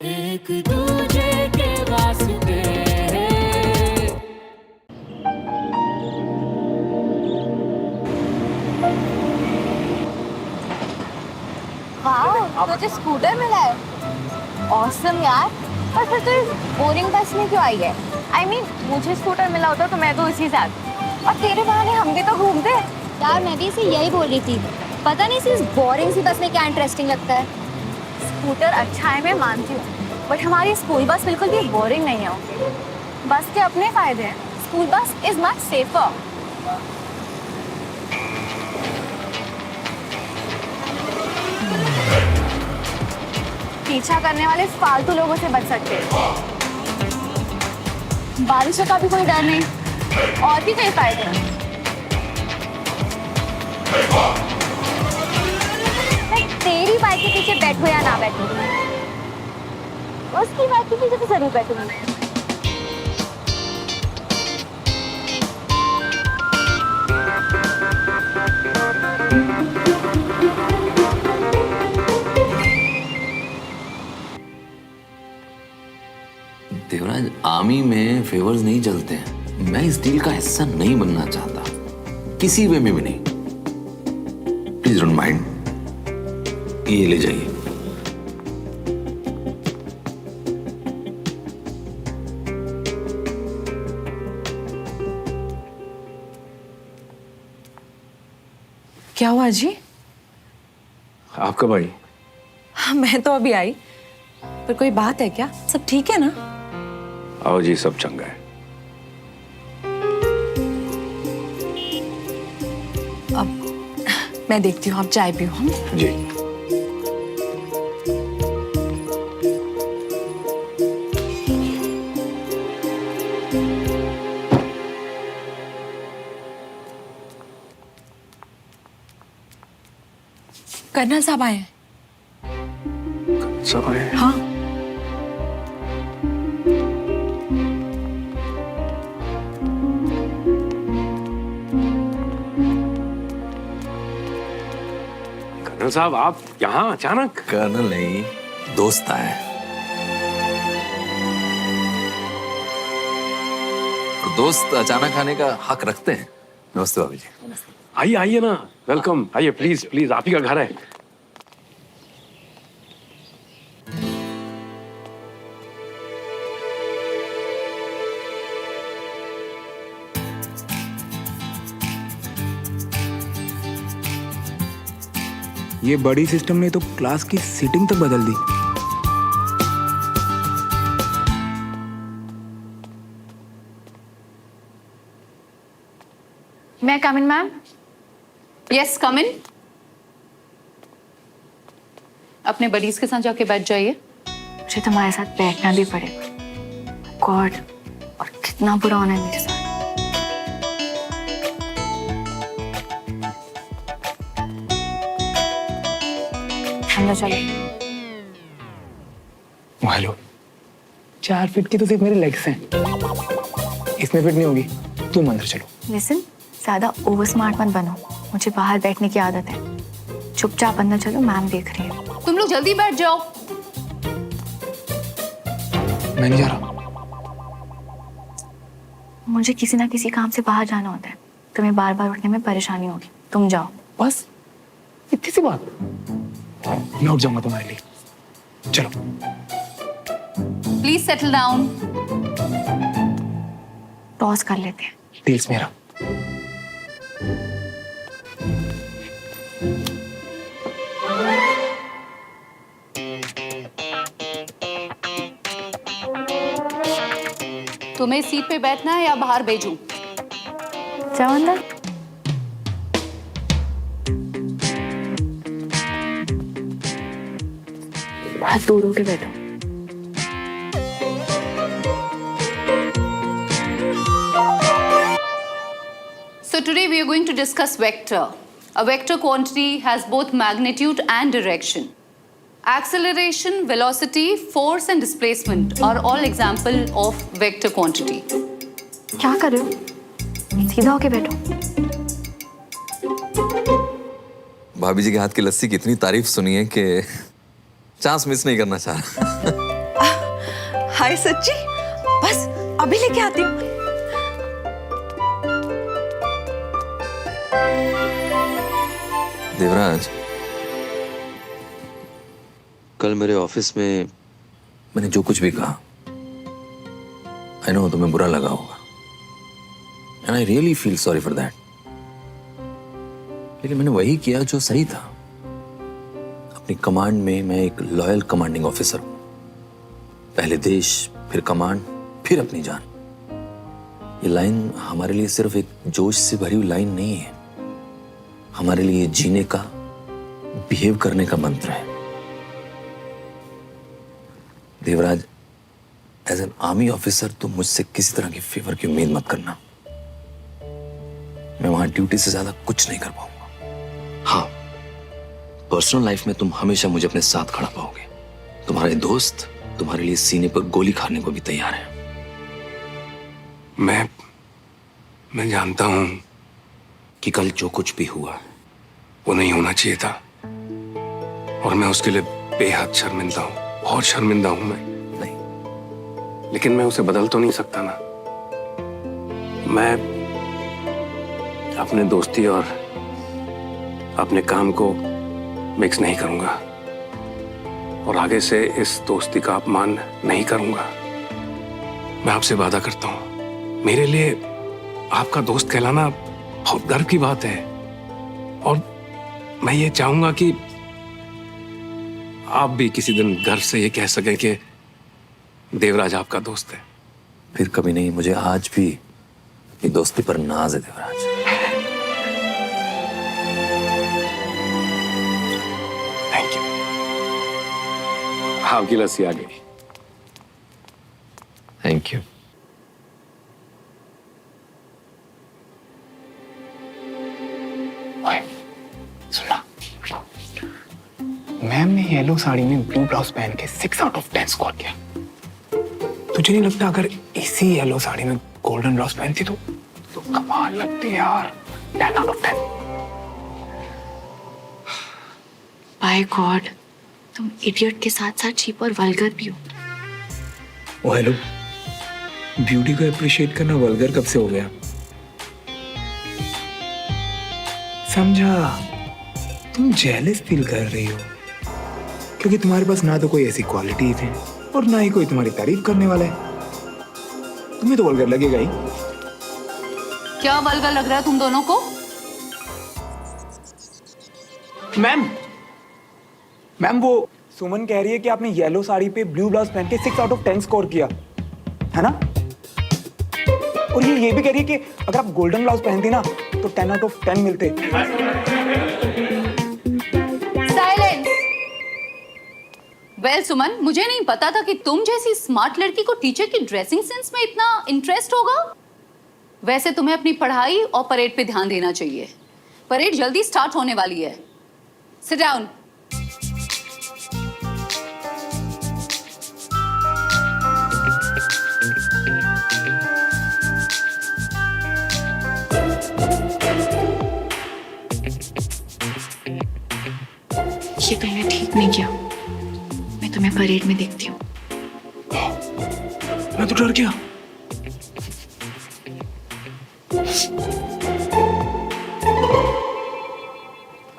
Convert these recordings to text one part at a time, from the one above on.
एक दूजे के वास्ते वाह, तुझे स्कूटर मिला है। ऑसम यार। पर फिर तो इस बोरिंग बस में क्यों आई है? I mean, मुझे स्कूटर मिला होता तो मैं तो इसी साथ। और तेरे बहाने हम भी तो घूमते। यार मैं भी इसे यही बोल रही थी। पता नहीं इस बोरिंग सी बस में क्या इंटरेस्टिंग लगता है। स्कूटर अच्छा है, मैं मानती हूँ, बट हमारी स्कूल बस बिल्कुल भी बोरिंग नहीं है। बस के अपने फायदे हैं। School bus is much safer. पीछा करने वाले फालतू लोगों से बच सकते हैं। बारिशों का भी कोई डर नहीं, और भी कई फायदे हैं। मैं तेरी बाइक के पीछे बैठूं या ना बैठूं, उसकी बाइक के पीछे तो जरूर बैठूंगी। देवराज, आर्मी में फेवर्स नहीं चलते हैं। मैं इस डील का हिस्सा नहीं बनना चाहता, किसी वे में भी नहीं। प्लीज डोंट माइंड, ये ले जाइए। क्या हुआ जी? आप कब आई? मैं तो अभी आई। पर कोई बात है क्या? सब ठीक है ना? आओ जी, सब चंगा है। अब मैं देखती हूँ, आप चाय पियो। हम जी। कर्नल साहब आए हैं। सब आए? हाँ। कर्नल साहब, आप यहाँ अचानक? कर्नल नहीं, दोस्त आए। और दोस्त अचानक आने का हक रखते हैं। नमस्ते भाभी जी। आइए आइए ना, वेलकम। आइए प्लीज प्लीज, आप ही का घर है। ये बड़ी सिस्टम ने तो क्लास की सीटिंग तक बदल दी। मैं कम इन मैम? यस, कम इन। अपने बडीज के साथ जाके बैठ जाइए। मुझे तुम्हारे साथ बैठना भी पड़ेगा। गॉड, और कितना बुरा होना है मेरे साथ। अंदर चलो। हेलो, 4 फीट की तो सिर्फ मेरे लेग्स हैं, इसमें फिट नहीं होगी। तुम अंदर चलो। लिसन, ज्यादा ओवर स्मार्ट मत बनो। मुझे बाहर बैठने की आदत है। चुपचाप अंदर चलो, मैम देख रही है। तुम लोग जल्दी बैठ जाओ। मैं नहीं जा रहा। मुझे किसी ना किसी काम से बाहर जाना होता है। तुम्हें बार बार उठने में परेशानी होगी। तुम जाओ। बस इतनी सी बात। मैं उठ जाऊंगा तुम्हारे लिए। चलो। Please settle down. पॉज कर लेते हैं। टेल्स मेरा। तुम्हें सीट पे बैठना है या बाहर भेजूं? जाओ अंदर। हाथ दूर होके बैठो। So today we are going to discuss vector. A vector quantity has both magnitude and direction. Acceleration, velocity, force and displacement are all example of vector quantity. क्या कर रहे हो? सीधा होके बैठो। भाभी जी के हाथ की लस्सी की इतनी तारीफ सुनी है कि चांस मिस नहीं करना चाह रहा। हाय सच्ची, बस अभी लेके आती हूँ। देवराज, कल मेरे ऑफिस में मैंने जो कुछ भी कहा, आई नो तुम्हें बुरा लगा होगा, and I really feel sorry for that. लेकिन मैंने वही किया जो सही था। अपनी कमांड में मैं एक लॉयल कमांडिंग ऑफिसर हूं। पहले देश, फिर कमांड, फिर अपनी जान। ये लाइन हमारे लिए सिर्फ एक जोश से भरी हुई लाइन नहीं है, हमारे लिए जीने का, बिहेव करने का मंत्र है। Devraj, as an army officer तुम मुझसे किसी तरह की फेवर की उम्मीद मत करना। मैं वहां ड्यूटी से ज्यादा कुछ नहीं कर पाऊंगा। हाँ, पर्सनल लाइफ में तुम हमेशा मुझे अपने साथ खड़ा पाओगे। तुम्हारे दोस्त तुम्हारे लिए सीने पर गोली खाने को भी तैयार है। मैं जानता हूं कि कल जो कुछ भी हुआ वो नहीं होना चाहिए था, और मैं उसके लिए बेहद शर्मिंदा हूं, बहुत शर्मिंदा हूं मैं। नहीं, लेकिन मैं उसे बदल तो नहीं सकता ना। मैं अपने दोस्ती और अपने काम को मिक्स नहीं करूंगा, और आगे से इस दोस्ती का अपमान नहीं करूंगा। मैं आपसे वादा करता हूं, मेरे लिए आपका दोस्त कहलाना बहुत गर्व की बात है, और मैं ये चाहूंगा कि आप भी किसी दिन गर्व से ये कह सकें कि देवराज आपका दोस्त है। फिर कभी नहीं, मुझे आज भी ये दोस्ती पर नाज है देवराज। Thank you. आपकी लस्सी आ गई। Thank you. सुना, मैम ने येलो साड़ी में ब्लू ब्लाउज पहन के 6 आउट ऑफ 10 स्कोर किया। तुझे नहीं लगता अगर इसी येलो साड़ी में गोल्डन ब्लाउज पहनती तो कमाल लगती यार। 10 आउट ऑफ 10। बाय गॉड, तुम इडियट के साथ साथ चीप और वल्गर भी हो। ओ हेलो, ब्यूटी को अप्रिशिएट करना वल्गर कब से हो गया? समझा, तुम जेलस फील कर रही हो क्योंकि तुम्हारे पास ना तो कोई ऐसी क्वालिटीज हैं और ना ही कोई तुम्हारी तारीफ करने वाला है। तुम्हें तो वल्गर लगेगा ही। क्या वल्गर लग रहा है तुम दोनों को? मैम वो सुमन कह रही है कि आपने येलो साड़ी पे ब्लू ब्लाउज पहन के 6 आउट ऑफ 10 स्कोर किया है ना, और ये भी कह रही है कि अगर आप गोल्डन ब्लाउज पहनती ना तो 10 आउट ऑफ 10 मिलते। साइलेंस। वेल सुमन, मुझे नहीं पता था कि तुम जैसी स्मार्ट लड़की को टीचर की ड्रेसिंग सेंस में इतना इंटरेस्ट होगा। वैसे तुम्हें अपनी पढ़ाई और परेड पे ध्यान देना चाहिए। परेड जल्दी स्टार्ट होने वाली है। Sit down. ये तुमने ठीक नहीं किया। मैं तुम्हें परेड में देखती हूँ। मैं तो डर गया।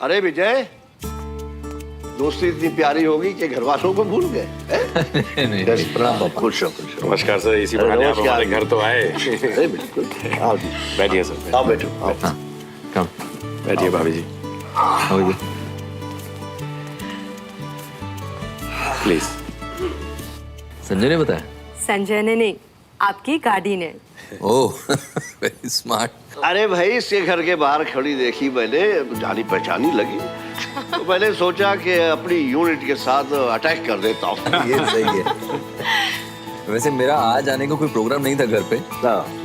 अरे विजय, दोस्ती इतनी प्यारी होगी कि घर वालों को भूल गए। खुश हो, खुश हो। नमस्कार सर, इसी बहाने आप हमारे घर तो आए। अरे बिल्कुल, आओ जी, बैठिए सर। आओ बैठो, आओ। कम, बैठिए भाभी जी, प्लीज। संजय ने बताया? संजय ने नहीं, आपकी गाड़ी ने। ओह, वेरी स्मार्ट। अरे भाई, इसके घर के बाहर खड़ी देखी मैंने, जानी पहचानी लगी, तो मैंने सोचा कि अपनी यूनिट के साथ अटैक कर देता हूँ। ये सही है। वैसे मेरा आज आने का कोई प्रोग्राम नहीं था घर पे।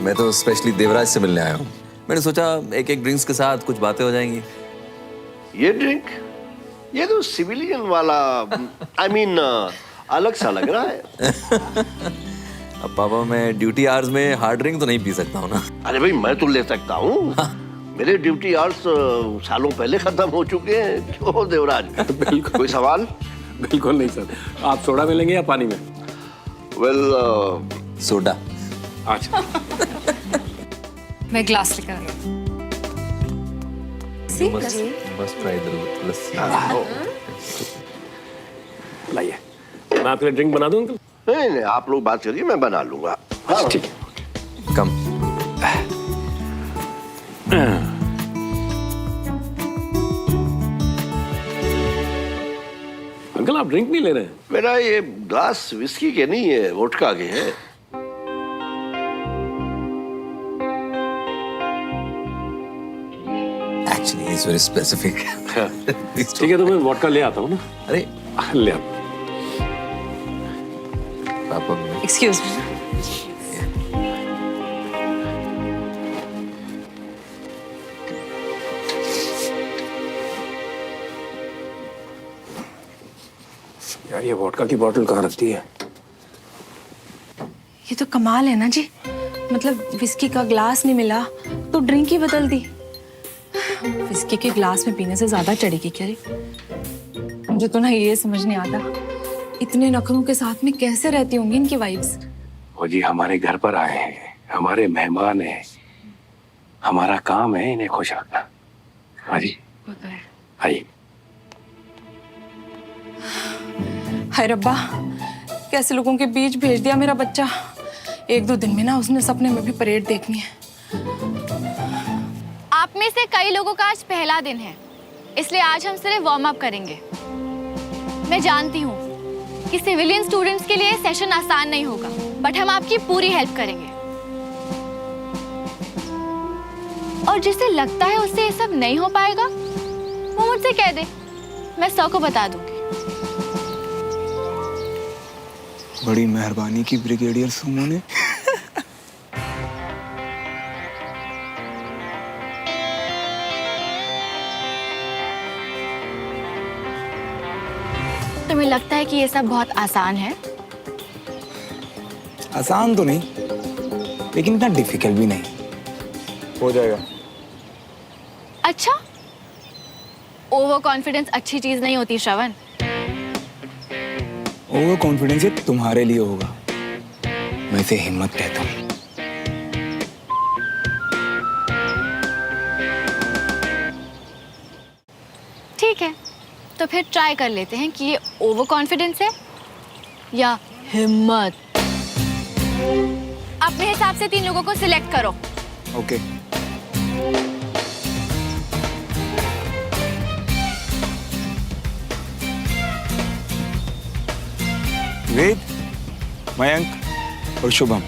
मैं तो स्पेशली देवराज से मिलने आया हूँ। मैंने सोचा एक एक ड्रिंक्स के साथ कुछ बातें हो जाएंगी। ये ड्रिंक, ये तो सिविलियन वाला, I mean, अलग सा लग रहा है। अब पापा, मैं ड्यूटी आवर्स में हार्ड ड्रिंक तो नहीं पी सकता हूँ ना। अरे भाई, मैं तो ले सकता हूँ। मेरे ड्यूटी आवर्स सालों पहले खत्म हो चुके हैं। क्यों देवराज? बिल्कुल। कोई सवाल? बिल्कुल नहीं सर। आप सोडा में लेंगे या पानी में? Well soda. अच्छा मैं ग्लास लेकर आई हूँ। मस्ट ट्राई द लस्सी। लाइए, मैं आपके लिए ड्रिंक बना दूं अंकल? नहीं नहीं, आप लोग बात करिए, मैं बना लूंगा। हाँ ठीक है। कम। अंकल आप ड्रिंक नहीं ले रहे हैं? मेरा ये ग्लास विस्की के नहीं है, वोडका के है। Actually, it's very specific. ठीक है, तो मैं वोडका ले आता हूँ ना। अरे ले आता। पापा एक्सक्यूज मी। यार ये वोडका की बोतल कहाँ रखती है? ये तो कमाल है ना जी, मतलब विस्की का ग्लास नहीं मिला तो ड्रिंक ही बदल दी। विस्की के ग्लास में पीने से ज्यादा चढ़ेगी क्या रे? मुझे तो ना ये समझ नहीं आता, इतने नखरों के साथ में कैसे रहती होंगी इनकी वाइफ्स। वो जी हमारे घर पर आए हैं, हमारे मेहमान हैं, हमारा काम है इन्हें खुश रखना। हाँ जी आइए। हाय रब्बा, कैसे लोगों के बीच भेज दिया मेरा बच्चा। एक दो दिन में ना उसने सपने में भी परेड देखनी है। आप में से कई लोगों का आज पहला दिन है, इसलिए आज हम सिर्फ वार्म अप करेंगे। मैं जानती हूँ कि सिविलियन स्टूडेंट्स के लिए सेशन आसान नहीं होगा, बट हम आपकी पूरी हेल्प करेंगे। और जिसे लगता है उससे ये सब नहीं हो पाएगा, वो मुझसे कह दे, मैं 100 को बता दूंगी। बड़ी मेहरबानी की ब्रिगेडियर सुमो ने। तुम्हें लगता है कि ये सब बहुत आसान है? आसान तो नहीं, लेकिन इतना डिफिकल्ट भी नहीं। हो जाएगा। अच्छा, ओवर कॉन्फिडेंस अच्छी चीज नहीं होती श्रवण। ओवर कॉन्फिडेंस ये तुम्हारे लिए होगा, मैं इसे हिम्मत कहता हूँ। ठीक है, तो फिर ट्राई कर लेते हैं कि ये ओवर कॉन्फिडेंस है या हिम्मत। अपने हिसाब से 3 लोगों को सिलेक्ट करो। ओके। वेद, मयंक और शुभम।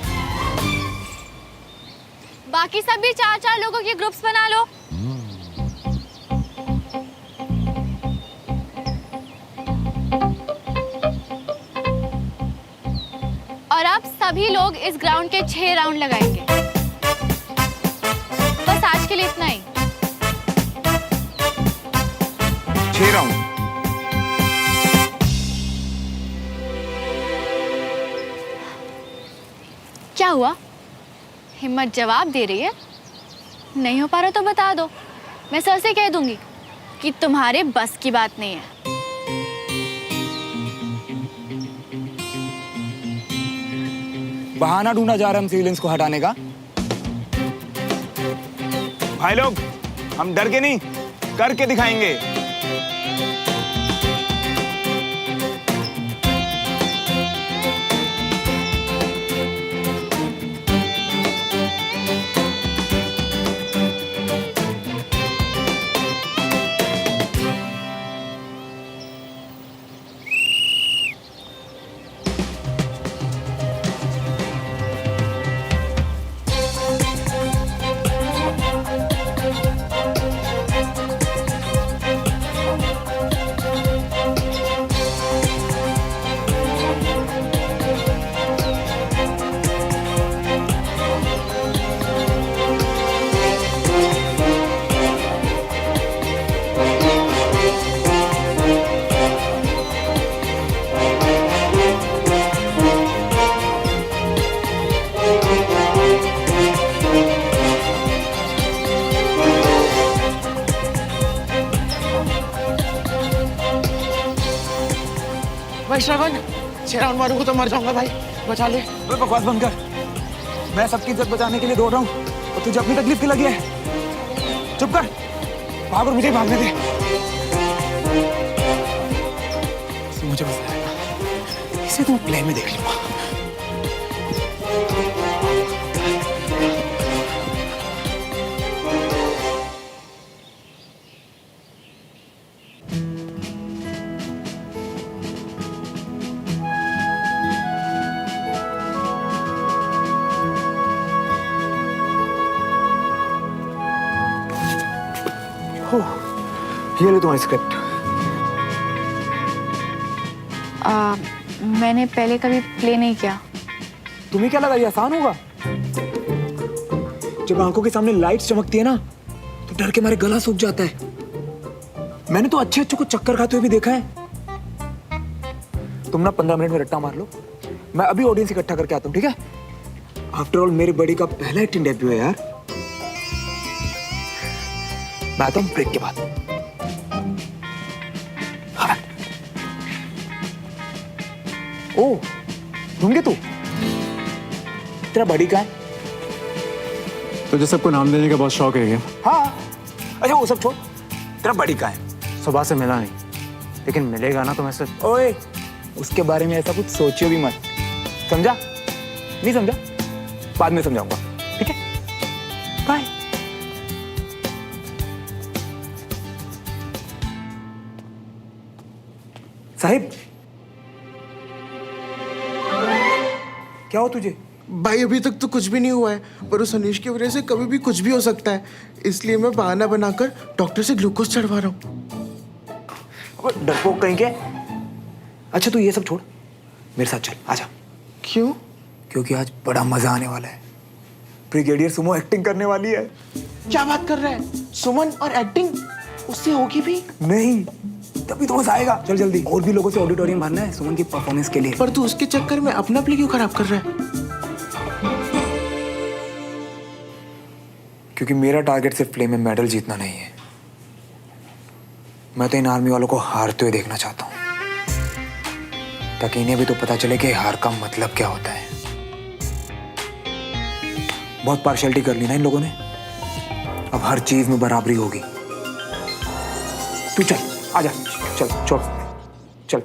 बाकी सब भी 4-4 लोगों के ग्रुप्स बना लो। और अब सभी लोग इस ग्राउंड के 6 राउंड लगाएंगे। बस आज के लिए इतना ही। 6 राउंड। क्या हुआ? हिम्मत जवाब दे रही है। नहीं हो पा रहा तो बता दो, मैं सर से कह दूंगी कि तुम्हारे बस की बात नहीं है। बहाना ढूंढा जा रहा है हम सिविलियंस को हटाने का। भाई लोग, हम डर के नहीं, करके दिखाएंगे। भाई श्रवण, 6 राउंड मारूंगा तो मर जाऊंगा भाई। बचा ले। ओए बकवास बंद कर। मैं सबकी इज्जत बचाने के लिए दौड़ रहा हूँ और तुझे अपनी तकलीफ की लगी है। चुप कर, भाग और मुझे भागने दे। मुझे बस आएगा, इसे तो प्ले में देख लूंगा। ये ले तुम्हारी स्क्रिप्ट। मैंने पहले कभी प्ले नहीं किया। तुम्हें क्या लगा ये आसान होगा? जब आंखों के सामने लाइट्स चमकती है ना तो डर के मारे गला सूख जाता है। मैंने तो अच्छे को चक्कर खाते हुए भी देखा है। तुम ना 15 मिनट में रट्टा मार लो, मैं अभी ऑडियंस इकट्ठा करके आता हूँ, ठीक है? आफ्टर ऑल मेरी बड़ी का पहला एक्टिंग डेब्यू है यार। मैं आता हूँ ब्रेक के बाद। हाँ। ओ, ढूंढे तू? तेरा बड़ी का है? तुझे सबको नाम देने का बहुत शौक है क्या? हाँ। अच्छा वो सब छोड़, तेरा बड़ी का है? सुबह से मिला नहीं, लेकिन मिलेगा ना तो मैं सिर्फ। ओए, उसके बारे में ऐसा कुछ सोचियो भी मत, समझा? नहीं समझा? बाद में समझाऊंगा, ठीक है? बाय। साहिब, क्या हो तुझे? भाई अभी तक तो कुछ भी नहीं हुआ है, पर उस अनीश की वजह से कभी भी कुछ भी हो सकता है, इसलिए मैं बहाना बनाकर डॉक्टर से ग्लूकोज चढ़वा रहा हूँ। डरपोक कहीं के। अच्छा तू ये सब छोड़, मेरे साथ चल, आजा। क्यों? क्योंकि आज बड़ा मजा आने वाला है। ब्रिगेडियर सुमो एक्टिंग करने वाली है। क्या बात कर रहा है? सुमन और एक्टिंग उससे होगी भी? नहीं, तभी तो मजा आएगा। चल जल्दी, और भी लोगों से ऑडिटोरियम भरना है सुमन की परफॉर्मेंस के लिए। पर तू उसके चक्कर में अपना प्ले क्यों खराब कर रहा है? क्योंकि मेरा टारगेट सिर्फ प्ले में मेडल जीतना नहीं है, मैं तो इन आर्मी वालों को हारते हुए देखना चाहता हूँ, ताकि इन्हें भी तो पता चले कि हार का मतलब क्या होता है। बहुत पार्शियलिटी कर ली ना इन लोगों ने, अब हर चीज में बराबरी होगी। तू चल, आजा, चल छोड़, चल।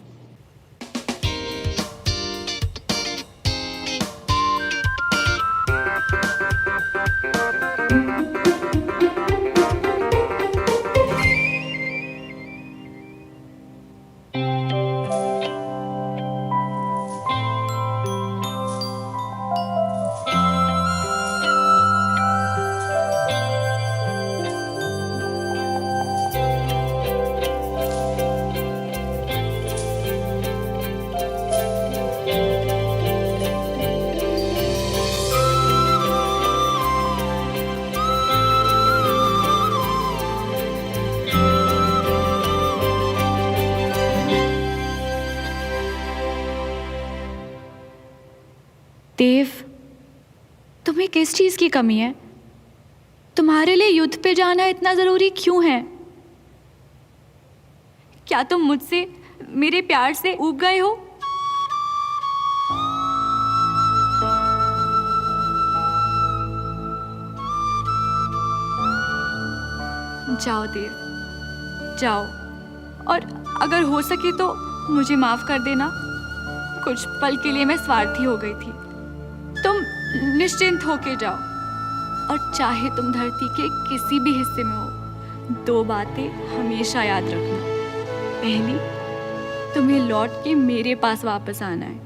देव, तुम्हें किस चीज की कमी है? तुम्हारे लिए युद्ध पे जाना इतना जरूरी क्यों है? क्या तुम मुझसे, मेरे प्यार से ऊब गए हो? जाओ देव, जाओ, और अगर हो सके तो मुझे माफ कर देना। कुछ पल के लिए मैं स्वार्थी हो गई थी। तुम निश्चिंत होके जाओ, और चाहे तुम धरती के किसी भी हिस्से में हो, 2 बातें हमेशा याद रखना। पहली, तुम्हें लौट के मेरे पास वापस आना है,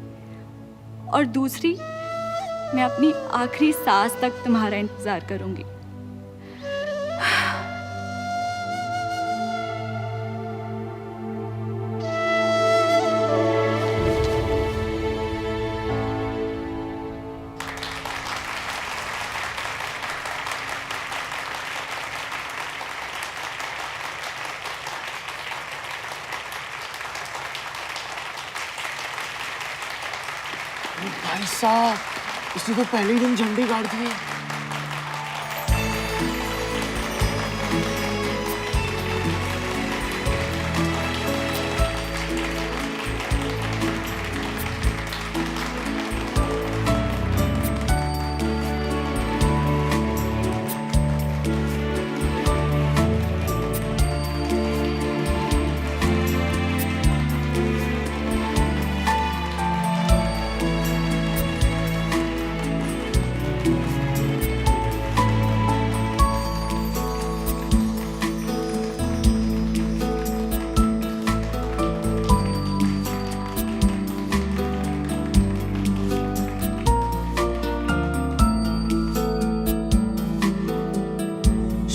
और दूसरी, मैं अपनी आखिरी सांस तक तुम्हारा इंतजार करूंगी। भाई साहब, इसने तो पहले ही दिन झंडे गाड़ दिए।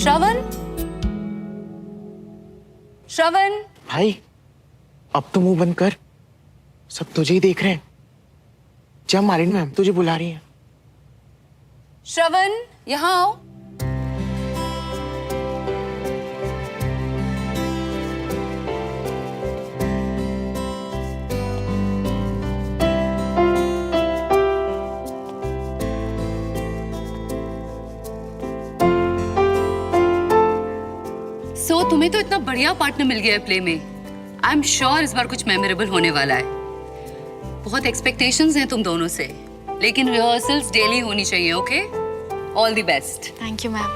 श्रवण, श्रवण, भाई अब तो मुंह बंद कर, सब तुझे ही देख रहे हैं। जा मालिन मैम तुझे बुला रही हैं। श्रवण, यहाँ आओ। तुम्हें तो इतना बढ़िया पार्टनर मिल गया है प्ले में। आई एम श्योर इस बार कुछ मेमोरेबल होने वाला है। बहुत एक्सपेक्टेशंस हैं तुम दोनों से, लेकिन रिहर्सल्स डेली होनी चाहिए। Okay, all the best. Thank you ma'am.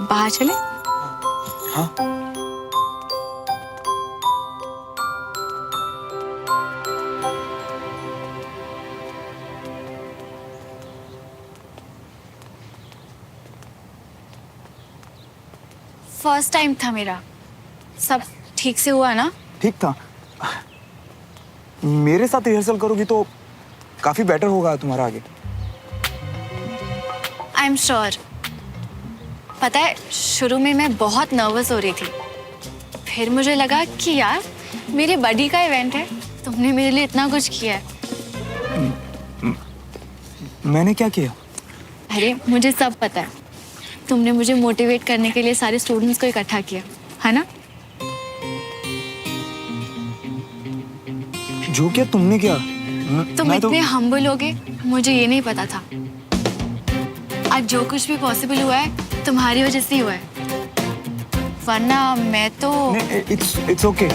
बाहर चले? हाँ। फर्स्ट टाइम था मेरा, सब ठीक से हुआ ना? ठीक था। मेरे साथ रिहर्सल करोगी तो काफी बेटर होगा तुम्हारा आगे। I am sure. पता है, शुरू में मैं बहुत नर्वस हो रही थी, फिर मुझे लगा कि यार मेरे बर्थडे का इवेंट है, तुमने मेरे लिए इतना कुछ किया है। मैंने क्या किया? अरे मुझे सब पता है। तुमने मुझे मोटिवेट करने के लिए सारे स्टूडेंट्स को इकट्ठा किया, है ना? जो क्या तुमने क्या? तुम इतने हम्बल होगे मुझे ये नहीं पता था। आज जो कुछ भी पॉसिबल हुआ है तुम्हारी वजह से ही हुआ है, वरना मैं तो इट्स ओके।